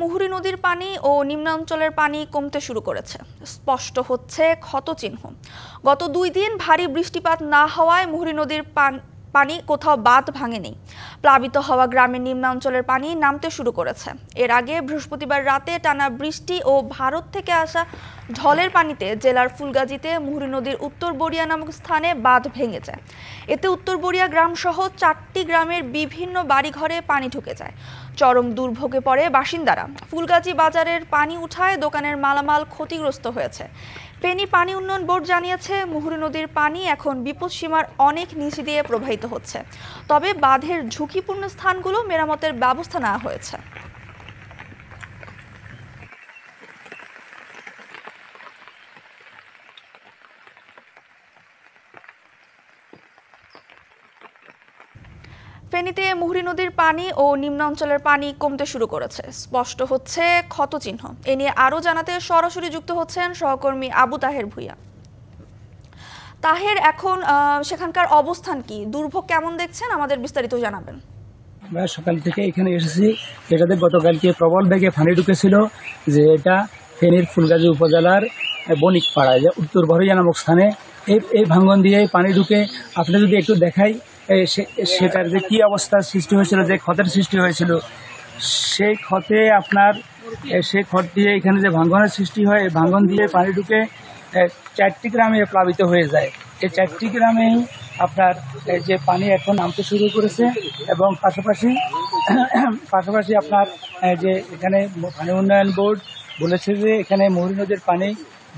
মুহুরী নদীর পানি ও নিম্নাঞ্চলের পানি কমতে শুরু করেছে। স্পষ্ট হচ্ছে ক্ষতচিহ্ন। গত 2 দিন ভারী বৃষ্টিপাত না হওয়ায় মুহুরী নদীর পানি কোথাও বাঁধ ভাঙেনি। প্লাবিত হওয়া গ্রামের নিম্নাঞ্চলের পানি নামতে শুরু করেছে। এর আগে বৃহস্পতিবার রাতে টানা বৃষ্টি ও ভারত থেকে আসা ঢলের পানিতে জেলার ফুলগাজীতে মুহুরী নদীর উত্তর বড়িয়া নামক স্থানে বাঁধ ভেঙে যায়। এতে উত্তর বড়িয়া গ্রাম সহ 4টি গ্রামের বিভিন্ন বাড়িঘরে পানি ঢুকে যায়। চরম দুর্ভোগে পড়ে বাসিন্দারা। ফুলগাজী বাজারের পানি উঠায় দোকানের মালামাল ক্ষতিগ্রস্ত হয়েছে। ফেনী পানি উন্নয়ন বোর্ড জানিয়েছে, মুহুরী নদীর পানি এখন বিপদসীমার অনেক নিচে দিয়ে প্রবাহিত হচ্ছে। তবে বাঁধের ঝুঁকিপূর্ণ স্থানগুলো মেরামতের ব্যবস্থা নেওয়া হয়েছে। ফেনীতে মুহুরী নদীর পানি ও নিম্নাঞ্চলের পানি কমতে শুরু করেছে। স্পষ্ট হচ্ছে ক্ষতচিহ্ন। এ নিয়ে আরও জানাতে সরাসরি যুক্ত হচ্ছেন সহকর্মী আবু তাহের ভুইয়া। তাহের, এখন সেখানকার অবস্থান কি? দুর্ভোগ কেমন দেখছেন? আমাদের বিস্তারিত জানাবেন। আমরা সকাল থেকে এখানে এসেছি, এটাতে গতকালকে প্রবল বেগে পানি ঢুকেছিল। যে এটা ফেনীর ফুলগাজী উপজেলার বণিক পাড়ায়, যে উত্তর বড়িয়া নামক স্থানে এই ভাঙ্গন দিয়ে পানি ঢুকে। আপনি যদি একটু দেখাই সেটার যে কি অবস্থার সৃষ্টি হয়েছিল, যে ক্ষতের সৃষ্টি হয়েছিল, সেই ক্ষতে আপনার সেই ক্ষত দিয়ে এখানে যে ভাঙ্গনের সৃষ্টি হয়, এই ভাঙ্গন দিয়ে পানি ঢুকে 4টি গ্রামে প্লাবিত হয়ে যায়। এই 4টি গ্রামেই আপনার যে পানি এখন নামতে শুরু করেছে এবং পাশাপাশি আপনার যে এখানে পানি উন্নয়ন বোর্ড বলেছে যে এখানে মুহুরী নদীর পানি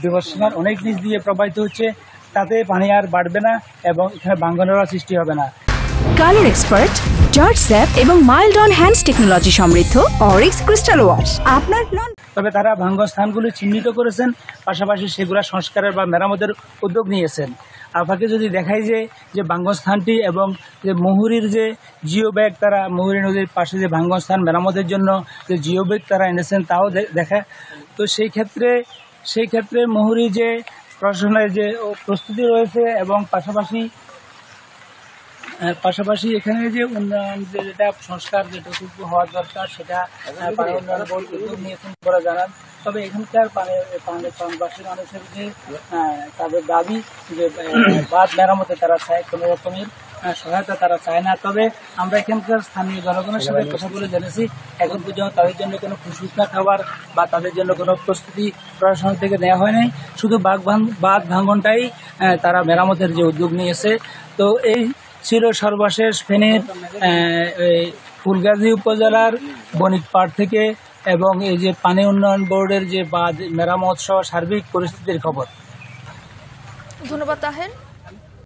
বিপদসীমার অনেক নিচ দিয়ে প্রবাহিত হচ্ছে, তাতে পানি আর বাড়বে না এবং এখানে ভাঙ্গনেরও সৃষ্টি হবে না। কালার এক্সপার্ট, জর্জ স্যাপ এবং মাইল্ড অন হ্যান্ডস টেকনোলজি সমৃদ্ধ অরিক্স ক্রিস্টাল ওয়াশ আপনার তবে তারা ভাঙ্গন স্থানগুলি চিহ্নিত করেছেন, পাশাপাশি সেগুলা সংস্কারের বা মেরামতের উদ্যোগ নিয়েছেন। আপনাকে যদি দেখাই যে ভাঙ্গন স্থানটি এবং যে মুহুরীর যে জিও ব্যাগ, তারা মুহুরী নদীর পাশে যে ভাঙ্গন স্থান মেরামতের জন্য যে জিও ব্যাগ তারা এনেছেন, তাও দেখা। তো সেই ক্ষেত্রে মুহুরী যে প্রশাসনের যে প্রস্তুতি রয়েছে এবং পাশাপাশি এখানে যে উন্নয়ন যেটা সংস্কার যেটুকু হওয়ার দরকার সেটা পানি উন্নয়ন বোর্ড উদ্যোগ নিয়েছেন বলে জানান। তবে এখানকার পানিবাসী মানুষের যে তাদের দাবি যে বাঁধ মেরামতে তারা চায়, কোনো রকমের সহায়তা তারা চায় না। তবে আমরা এখানকার স্থানীয় জনগণের সাথে কথা বলে জেনেছি, এখন পর্যন্ত তাদের জন্য কোনো খুশিকা খাবার বা তাদের জন্য কোনো প্রস্তুতি প্রশাসন থেকে নেওয়া হয় নাই। শুধু বাঁধ ভাঙ্গনটাই তারা মেরামতের যে উদ্যোগ নিয়েছে। তো এই ছিল সর্বশেষ ফেনীর ফুলগাজী উপজেলার বণিকপাড় থেকে এবং এই যে পানি উন্নয়ন বোর্ডের যে বাঁধ মেরামত সহ সার্বিক পরিস্থিতির খবর। ধন্যবাদ তাহের।